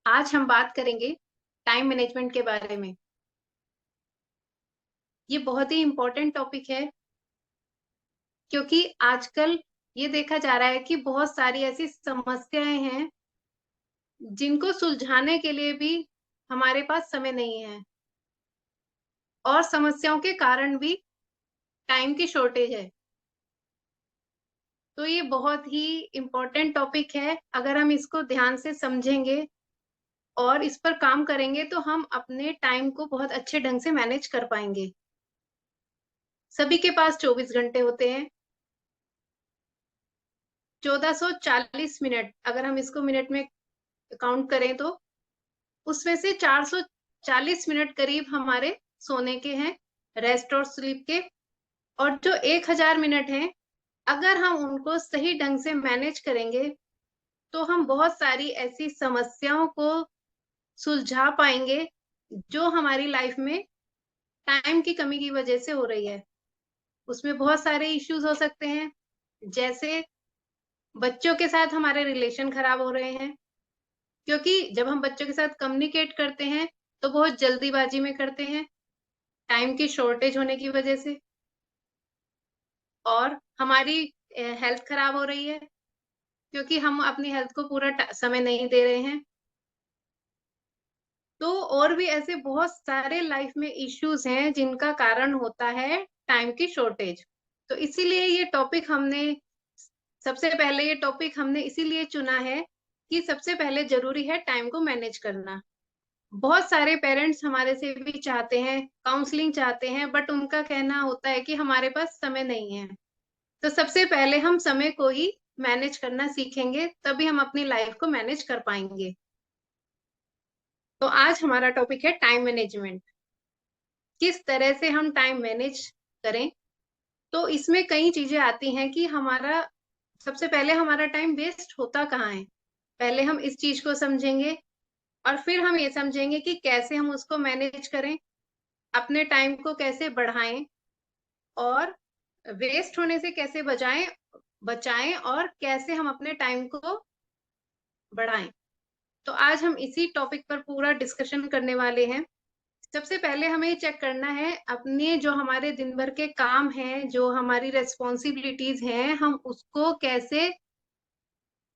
आज हम बात करेंगे टाइम मैनेजमेंट के बारे में। ये बहुत ही इम्पोर्टेंट टॉपिक है क्योंकि आजकल ये देखा जा रहा है कि बहुत सारी ऐसी समस्याएं हैं जिनको सुलझाने के लिए भी हमारे पास समय नहीं है और समस्याओं के कारण भी टाइम की शॉर्टेज है। तो ये बहुत ही इम्पोर्टेंट टॉपिक है। अगर हम इसको ध्यान से समझेंगे और इस पर काम करेंगे तो हम अपने टाइम को बहुत अच्छे ढंग से मैनेज कर पाएंगे। सभी के पास 24 घंटे होते हैं। 1440 मिनट, अगर हम इसको मिनट में काउंट करें तो उसमें से 440 मिनट करीब हमारे सोने के हैं, रेस्ट और स्लीप के। और जो 1000 मिनट हैं, अगर हम उनको सही ढंग से मैनेज करेंगे तो हम बहुत सारी ऐसी समस्याओं को सुलझा पाएंगे जो हमारी लाइफ में टाइम की कमी की वजह से हो रही है। उसमें बहुत सारे इश्यूज हो सकते हैं, जैसे बच्चों के साथ हमारे रिलेशन खराब हो रहे हैं, क्योंकि जब हम बच्चों के साथ कम्युनिकेट करते हैं तो बहुत जल्दीबाजी में करते हैं, टाइम की शॉर्टेज होने की वजह से। और हमारी हेल्थ खराब हो रही है क्योंकि हम अपनी हेल्थ को पूरा समय नहीं दे रहे हैं। तो और भी ऐसे बहुत सारे लाइफ में इश्यूज हैं जिनका कारण होता है टाइम की शॉर्टेज। तो इसीलिए ये टॉपिक हमने सबसे पहले ये टॉपिक हमने इसीलिए चुना है कि सबसे पहले जरूरी है टाइम को मैनेज करना। बहुत सारे पेरेंट्स हमारे से भी चाहते हैं, काउंसलिंग चाहते हैं, बट उनका कहना होता है कि हमारे पास समय नहीं है। तो सबसे पहले हम समय को ही मैनेज करना सीखेंगे, तभी हम अपनी लाइफ को मैनेज कर पाएंगे। तो आज हमारा टॉपिक है टाइम मैनेजमेंट। किस तरह से हम टाइम मैनेज करें। तो इसमें कई चीजें आती हैं कि हमारा सबसे पहले हमारा टाइम वेस्ट होता कहाँ है। पहले हम इस चीज को समझेंगे और फिर हम ये समझेंगे कि कैसे हम उसको मैनेज करें, अपने टाइम को कैसे बढ़ाएं और वेस्ट होने से कैसे बचाएं बचाएं और कैसे हम अपने टाइम को बढ़ाएं। तो आज हम इसी टॉपिक पर पूरा डिस्कशन करने वाले हैं। सबसे पहले हमें ये चेक करना है अपने जो हमारे दिन भर के काम हैं, जो हमारी रेस्पॉन्सिबिलिटीज हैं, हम उसको कैसे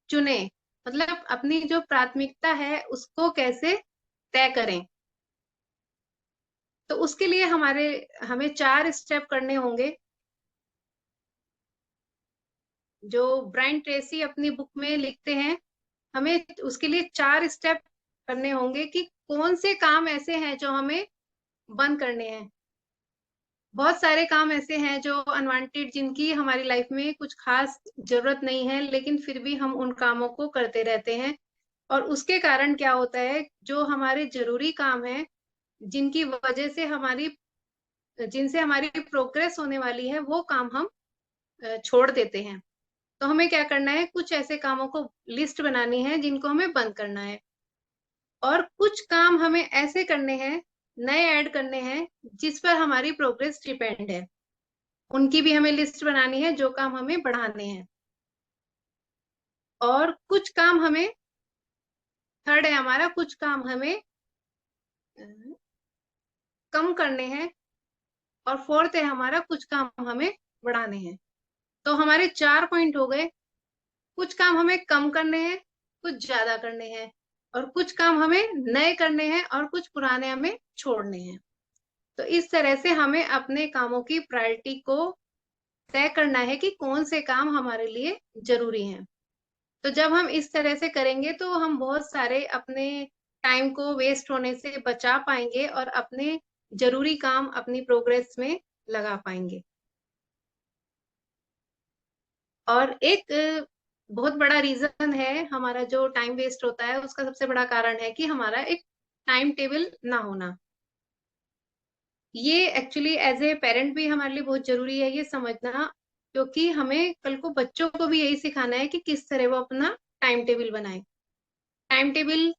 चुने। मतलब अपनी जो प्राथमिकता है उसको कैसे तय करें। तो उसके लिए हमें 4 स्टेप करने होंगे, जो ब्रायन ट्रेसी अपनी बुक में लिखते हैं। हमें उसके लिए 4 स्टेप करने होंगे कि कौन से काम ऐसे हैं जो हमें बंद करने हैं। बहुत सारे काम ऐसे हैं जो अनवांटेड, जिनकी हमारी लाइफ में कुछ खास जरूरत नहीं है, लेकिन फिर भी हम उन कामों को करते रहते हैं। और उसके कारण क्या होता है, जो हमारे जरूरी काम है, जिनकी वजह से जिनसे हमारी प्रोग्रेस होने वाली है, वो काम हम छोड़ देते हैं। तो हमें क्या करना है, कुछ ऐसे कामों को लिस्ट बनानी है जिनको हमें बंद करना है। और कुछ काम हमें ऐसे करने हैं, नए ऐड करने हैं, जिस पर हमारी प्रोग्रेस डिपेंड है। उनकी भी हमें लिस्ट बनानी है, जो काम हमें बढ़ाने हैं। और कुछ काम हमें, थर्ड है हमारा, कुछ काम हमें अ, कम करने हैं। और फोर्थ है हमारा, कुछ काम हमें बढ़ाने हैं। तो हमारे 4 पॉइंट हो गए। कुछ काम हमें कम करने हैं, कुछ ज्यादा करने हैं, और कुछ काम हमें नए करने हैं, और कुछ पुराने हमें छोड़ने हैं। तो इस तरह से हमें अपने कामों की प्रायोरिटी को तय करना है कि कौन से काम हमारे लिए जरूरी हैं। तो जब हम इस तरह से करेंगे तो हम बहुत सारे अपने टाइम को वेस्ट होने से बचा पाएंगे और अपने जरूरी काम अपनी प्रोग्रेस में लगा पाएंगे। और एक बहुत बड़ा रीजन है हमारा जो टाइम वेस्ट होता है, उसका सबसे बड़ा कारण है कि हमारा एक टाइम टेबल ना होना। ये एक्चुअली एज ए पेरेंट भी हमारे लिए बहुत जरूरी है ये समझना, क्योंकि हमें कल को बच्चों को भी यही सिखाना है कि किस तरह वो अपना टाइम टेबल बनाए। टाइम टेबल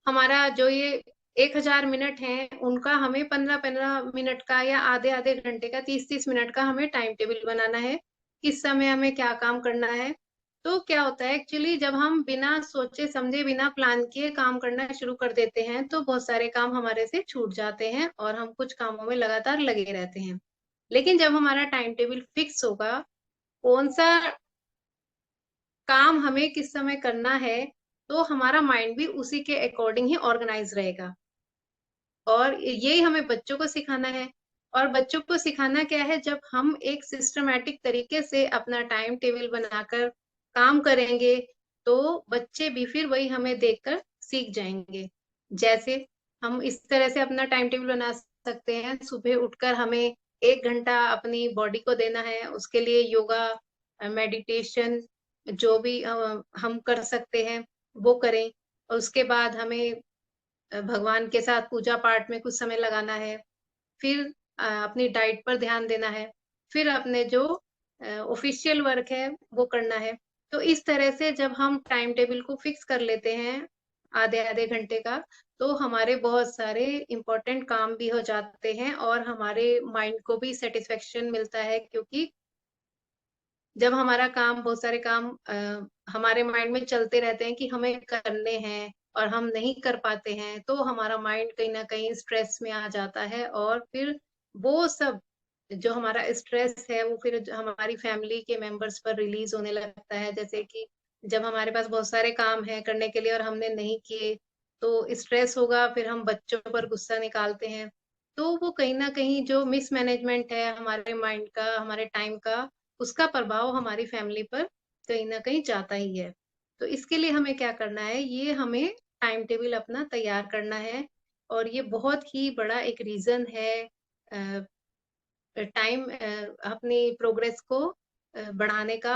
हमारा जो ये 1000 मिनट है, उनका हमें 15-15 मिनट का या आधे आधे घंटे का, 30-30 मिनट का हमें टाइम टेबल बनाना है। किस समय हमें क्या काम करना है। तो क्या होता है एक्चुअली, जब हम बिना सोचे समझे, बिना प्लान किए काम करना शुरू कर देते हैं, तो बहुत सारे काम हमारे से छूट जाते हैं और हम कुछ कामों में लगातार लगे रहते हैं। लेकिन जब हमारा टाइम टेबल फिक्स होगा, कौन-सा काम हमें किस समय करना है, तो हमारा माइंड भी उसी के अकॉर्डिंग ही ऑर्गनाइज़ रहेगा। और यही हमें बच्चों को सिखाना है। और बच्चों को सिखाना क्या है, जब हम एक सिस्टमैटिक तरीके से अपना टाइम टेबल बनाकर काम करेंगे, तो बच्चे भी फिर वही हमें देखकर सीख जाएँगे। जैसे हम इस तरह से अपना टाइम टेबल बना सकते हैं, सुबह उठकर हमें 1 घंटा अपनी बॉडी को देना है, उसके लिए योगा मेडिटेशन जो भी हम कर सकते हैं, वो करें। और उसके बाद हमें भगवान के साथ पूजा-पाठ में कुछ समय लगाना है। फिर अपनी डाइट पर ध्यान देना है। फिर अपने जो ऑफ़िशियल वर्क है, वो करना है। तो इस तरह से जब हम टाइम टेबल को फ़िक्स कर लेते हैं, आधे-आधे घंटे का, तो हमारे बहुत सारे इम्पोर्टेंट काम भी हो जाते हैं और हमारे माइंड को भी सैटिस्फैक्शन मिलता है, क्योंकि जब हमारा काम बहुत सारे काम हमारे माइंड में चलते रहते हैं कि हमें करने हैं और हम नहीं कर पाते हैं, तो हमारा माइंड कहीं न कहीं स्ट्रेस में आ जाता है और फिर वो सब जो हमारा स्ट्रेस है, वो फिर हमारी फैमिली के मेंबर्स पर रिलीज़ होने लगता है। जैसे कि जब हमारे पास बहुत सारे काम हैं करने के लिए और हमने नहीं किए, तो स्ट्रेस होगा, फिर हम बच्चों पर गुस्सा निकालते हैं। तो वो कहीं न कहीं जो मिसमैनेजमेंट है हमारे माइंड का, हमारे टाइम का, उसका प्रभाव हमारी फैमिली पर कहीं न कहीं जाता ही है। तो इसके लिए हमें क्या करना है, ये हमें टाइम टेबल अपना तैयार करना है और ये बहुत ही बड़ा एक रीज़न है अ, अपनी प्रोग्रेस को बढ़ाने का।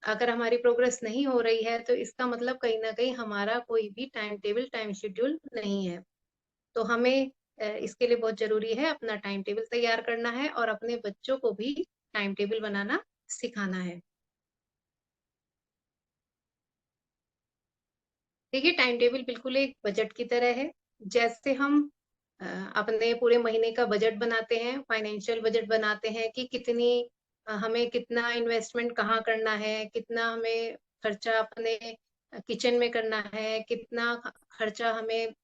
अगर हमारी प्रोग्रेस नहीं हो रही है, तो इसका मतलब कहीं न कहीं हमारा कोई भी टाइम टेबल, टाइम शेड्यूल नहीं है। तो हमें इसके लिए बहुत ज़रूरी है अपना टाइम टेबल तैयार करना है और अपने बच्चों को भी टाइम टेबल बनाना सिखाना है। देखिए, टाइम टेबल बिल्कुल एक बजट की तरह है। जैसे हम अ, अपने पूरे महीने का बजट बनाते हैं, फाइनेंशियल बजट बनाते हैं कि हमें कितना इन्वेस्टमेंट कहाँ करना है, कितना हमें खर्चा अपने किचन में करना है, कितना खर्चा हमें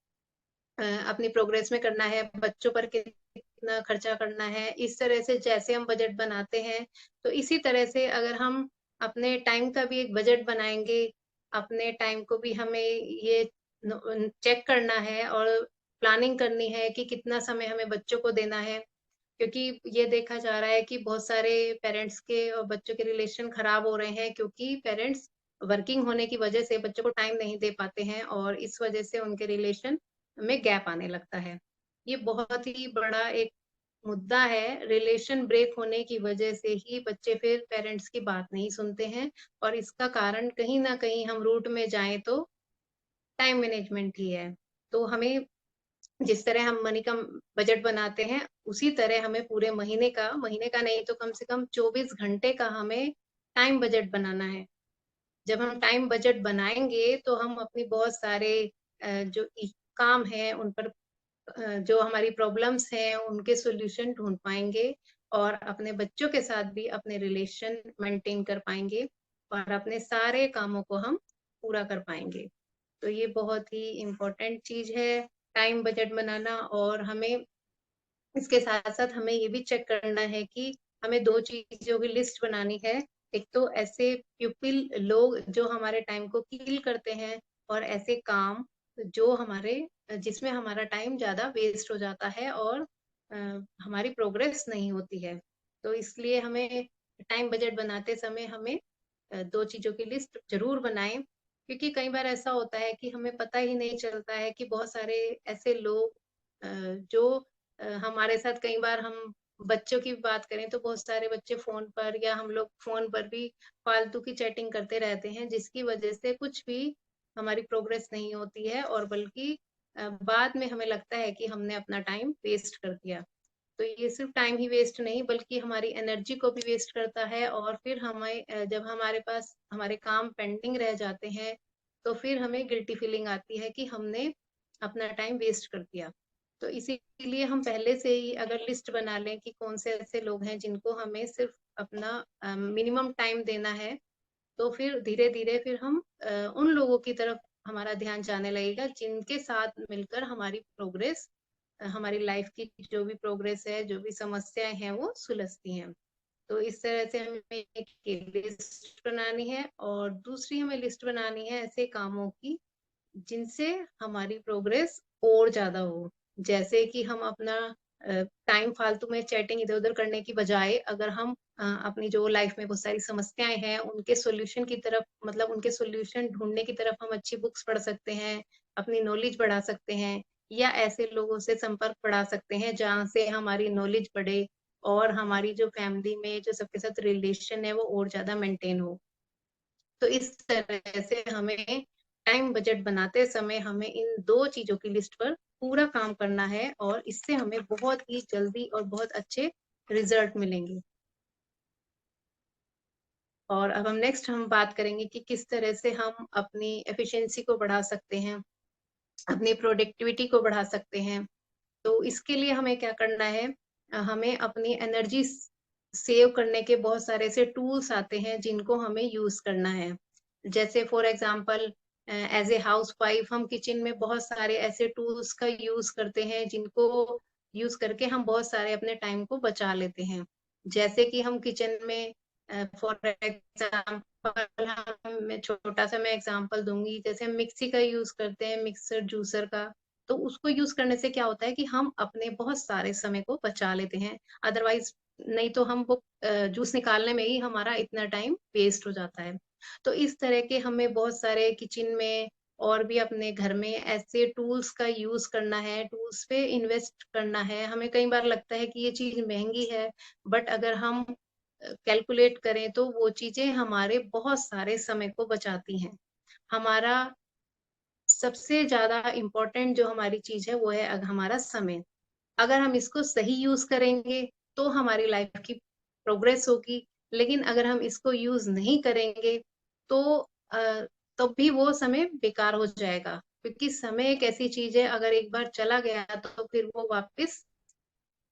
अपनी प्रोग्रेस में करना है, बच्चों पर कितना खर्चा करना है। इस तरह से जैसे हम बजट बनाते हैं, तो इसी तरह से अगर हम अपने टाइम का भी एक बजट बनाएँगे, अपने टाइम को भी हमें ये चेक करना है और प्लानिंग करनी है कि कितना समय हमें बच्चों को देना है। क्योंकि ये देखा जा रहा है कि बहुत सारे पेरेंट्स के और बच्चों के रिलेशन खराब हो रहे हैं, क्योंकि पेरेंट्स वर्किंग होने की वजह से बच्चों को टाइम नहीं दे पाते हैं और इस वजह से उनके रिलेशन में गैप आने लगता है। ये बहुत ही बड़ा एक मुद्दा है, रिलेशन ब्रेक होने की वजह से ही बच्चे फिर पेरेंट्स की बात नहीं सुनते हैं और इसका कारण कहीं न कहीं हम रूट में जाएँ तो टाइम मैनेजमेंट ही है। तो हमें जिस तरह हम मनी का बजट बनाते हैं, उसी तरह हमें पूरे महीने का नहीं तो कम से कम 24 घंटे का हमें टाइम बजट बनाना है। जब हम टाइम बजट बनाएँगे, तो हम अपनी बहुत सारे जो काम हैं, उन पर जो हमारी प्रॉब्लम्स हैं, उनके सॉल्यूशन ढूँढ पाएँगे और अपने बच्चों के साथ भी अपने रिलेशन मेंटेन कर पाएँगे और अपने सारे कामों को हम पूरा कर पाएँगे। तो ये बहुत ही इम्पोर्टेंट चीज़ है, टाइम बजट बनाना। और हमें इसके साथ-साथ हमें ये भी चेक करना है कि हमें 2 चीज़ों की लिस्ट बनानी है। एक तो ऐसे पीपल लोग जो हमारे टाइम को किल करते हैं और ऐसे काम जो जिसमें हमारा टाइम ज़्यादा वेस्ट हो जाता है और अ, हमारी प्रोग्रेस नहीं होती है। तो इसलिए हमें टाइम बजट बनाते समय हमें 2 चीज़ों की लिस्ट ज़रूर बनाएँ, क्योंकि कई बार ऐसा होता है कि हमें पता ही नहीं चलता है कि बहुत सारे ऐसे लोग जो हमारे साथ कई बार हम बच्चों की बात करें तो बहुत सारे बच्चे फ़ोन पर या हम लोग फ़ोन पर भी फालतू की चैटिंग करते रहते हैं, जिसकी वज़ह से कुछ भी हमारी प्रोग्रेस नहीं होती है और बल्कि बाद में हमें लगता है कि हमने अपना टाइम वेस्ट कर दिया। तो ये सिर्फ़ टाइम ही वेस्ट नहीं, बल्कि हमारी एनर्जी को भी वेस्ट करता है और फिर जब हमारे पास हमारे काम पेंडिंग रह जाते हैं, तो फिर हमें गिल्टी फीलिंग आती है कि हमने अपना टाइम वेस्ट कर दिया। तो इसीलिए हम पहले से ही अगर लिस्ट बना लें कि कौन से ऐसे लोग हैं जिनको हमें सिर्फ़ अपना मिनिमम टाइम देना है, तो फिर धीरे धीरे फिर हम उन लोगों की तरफ हमारा ध्यान जाने लगेगा जिनके साथ मिलकर हमारी प्रोग्रेस, हमारी लाइफ की जो भी प्रोग्रेस है, जो भी समस्याएं हैं वो सुलझती हैं। तो इस तरह से हमें एक लिस्ट बनानी है और दूसरी हमें लिस्ट बनानी है ऐसे कामों की जिनसे हमारी प्रोग्रेस और ज्यादा हो। जैसे कि हम अपना टाइम फालतू में चैटिंग इधर उधर करने की बजाय अगर हम अपनी जो लाइफ में बहुत सारी समस्याएं हैं उनके सॉल्यूशन की तरफ, मतलब उनके सॉल्यूशन ढूंढने की तरफ हम अच्छी बुक्स पढ़ सकते हैं, अपनी नॉलेज बढ़ा सकते हैं, या ऐसे लोगों से संपर्क बढ़ा सकते हैं जहाँ से हमारी नॉलेज बढ़े और हमारी जो फैमिली में जो सबके साथ रिलेशन है वो और ज्यादा मेंटेन हो। तो इस तरह से हमें टाइम बजट बनाते समय हमें इन दो चीजों की लिस्ट पर पूरा काम करना है और इससे हमें बहुत ही जल्दी और बहुत अच्छे रिजल्ट मिलेंगे। और अब हम बात करेंगे कि किस तरह से हम अपनी एफिशिएंसी को बढ़ा सकते हैं, अपनी प्रोडक्टिविटी को बढ़ा सकते हैं। तो इसके लिए हमें क्या करना है, हमें अपनी एनर्जी सेव करने के बहुत सारे ऐसे टूल्स आते हैं जिनको हमें यूज करना है। जैसे for example, as a housewife हम किचन में बहुत सारे ऐसे टूल्स का यूज करते हैं जिनको यूज करके हम बहुत सारे अपने टाइम को बचा लेते हैं। जैसे कि हम किचन में फॉर एग्जांपल, हम मैं छोटा सा मैं एग्जांपल दूंगी, जैसे हम मिक्सी का यूज करते हैं, मिक्सर जूसर का। तो उसको यूज करने से क्या होता है कि हम अपने बहुत सारे समय को बचा लेते हैं। अदरवाइज नहीं तो हम वो जूस निकालने में ही हमारा इतना टाइम वेस्ट हो जाता है। तो इस तरह के हमें बहुत सारे किचन में और भी अपने घर में ऐसे टूल्स का यूज करना है, टूल्स पे इन्वेस्ट करना है। हमें कई बार लगता है कि ये चीज महंगी है, बट अगर हम कैलकुलेट करें तो वो चीजें हमारे बहुत सारे समय को बचाती हैं। हमारा सबसे ज्यादा इम्पोर्टेंट जो हमारी चीज है वो है हमारा समय। अगर हम इसको सही यूज करेंगे तो हमारी लाइफ की प्रोग्रेस होगी। लेकिन अगर हम इसको यूज नहीं करेंगे तो तो भी वो समय बेकार हो जाएगा, क्योंकि समय एक ऐसी चीज है अगर एक बार चला गया तो फिर वो वापस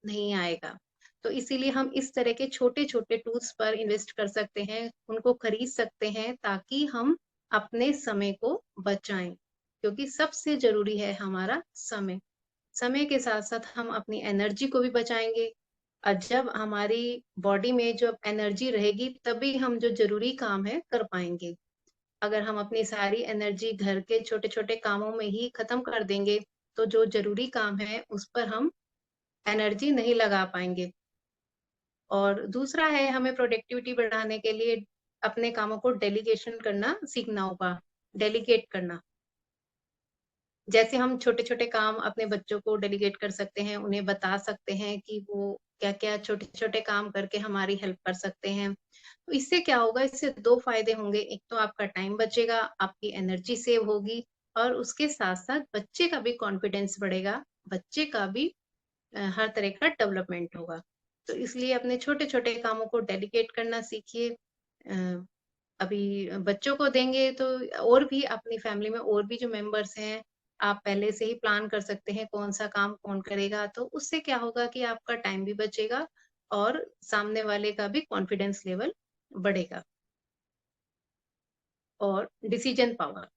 नहीं आएगा। तो इसीलिए हम इस तरह के छोटे छोटे टूल्स पर इन्वेस्ट कर सकते हैं, उनको खरीद सकते हैं ताकि हम अपने समय को बचाएं, क्योंकि सबसे जरूरी है हमारा समय। समय के साथ साथ हम अपनी एनर्जी को भी बचाएंगे। और जब हमारी बॉडी में जो एनर्जी रहेगी तभी हम जो जरूरी काम है कर पाएंगे। अगर हम अपनी सारी एनर्जी घर के छोटे छोटे कामों में ही खत्म कर देंगे तो जो जरूरी काम है उस पर हम एनर्जी नहीं लगा पाएंगे। और दूसरा है, हमें प्रोडक्टिविटी बढ़ाने के लिए अपने कामों को डेलीगेशन करना सीखना होगा। डेलीगेट करना, जैसे हम छोटे छोटे काम अपने बच्चों को डेलीगेट कर सकते हैं, उन्हें बता सकते हैं कि वो क्या क्या छोटे छोटे काम करके हमारी हेल्प कर सकते हैं। तो इससे क्या होगा, इससे दो फायदे होंगे। एक तो आपका टाइम बचेगा, आपकी एनर्जी सेव होगी, और उसके साथ साथ बच्चे का भी कॉन्फिडेंस बढ़ेगा, बच्चे का भी हर तरह का डेवलपमेंट होगा। तो इसलिए अपने छोटे छोटे कामों को डेलीगेट करना सीखिए। अभी बच्चों को देंगे तो और भी अपनी फैमिली में और भी जो मेंबर्स हैं, आप पहले से ही प्लान कर सकते हैं कौन सा काम कौन करेगा। तो उससे क्या होगा कि आपका टाइम भी बचेगा और सामने वाले का भी कॉन्फिडेंस लेवल बढ़ेगा। और डिसीजन पावर,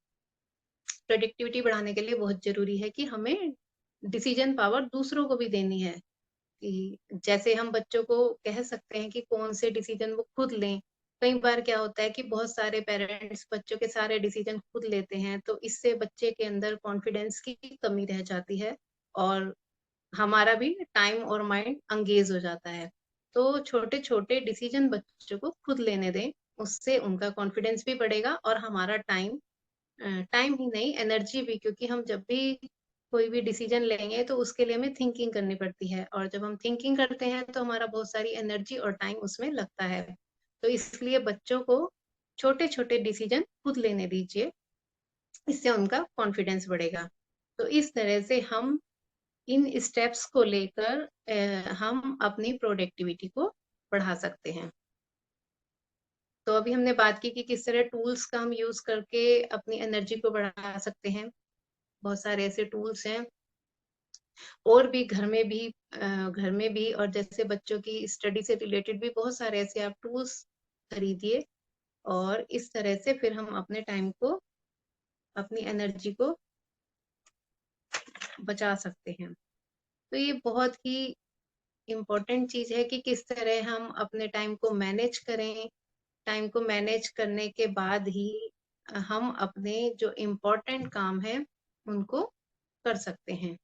प्रोडक्टिविटी बढ़ाने के लिए बहुत जरूरी है कि हमें डिसीजन पावर दूसरों को भी देनी है। कि जैसे हम बच्चों को कह सकते हैं कि कौन से डिसीजन वो खुद लें। कई बार क्या होता है कि बहुत सारे पेरेंट्स बच्चों के सारे डिसीजन खुद लेते हैं, तो इससे बच्चे के अंदर कॉन्फिडेंस की कमी रह जाती है और हमारा भी टाइम और माइंड अंगेज हो जाता है। तो छोटे छोटे डिसीजन बच्चों को खुद लेने दें, उससे उनका कॉन्फिडेंस भी बढ़ेगा और हमारा टाइम, टाइम ही नहीं एनर्जी भी, क्योंकि हम जब भी कोई भी डिसीजन लेंगे तो उसके लिए हमें थिंकिंग करनी पड़ती है, और जब हम थिंकिंग करते हैं तो हमारा बहुत सारी एनर्जी और टाइम उसमें लगता है। तो इसलिए बच्चों को छोटे छोटे डिसीजन खुद लेने दीजिए, इससे उनका कॉन्फिडेंस बढ़ेगा। तो इस तरह से हम इन स्टेप्स को लेकर हम अपनी प्रोडक्टिविटी को बढ़ा सकते हैं। तो अभी हमने बात की कि किस तरह टूल्स का हम यूज करके अपनी एनर्जी को बढ़ा सकते हैं। बहुत सारे ऐसे टूल्स हैं, और भी घर में भी और जैसे बच्चों की स्टडी से रिलेटेड भी बहुत सारे ऐसे आप टूल्स खरीदिए और इस तरह से फिर हम अपने टाइम को, अपनी एनर्जी को बचा सकते हैं। तो ये बहुत ही इम्पोर्टेंट चीज है कि किस तरह हम अपने टाइम को मैनेज करें। टाइम को मैनेज करने के बाद ही हम अपने जो इम्पोर्टेंट काम है उनको कर सकते हैं।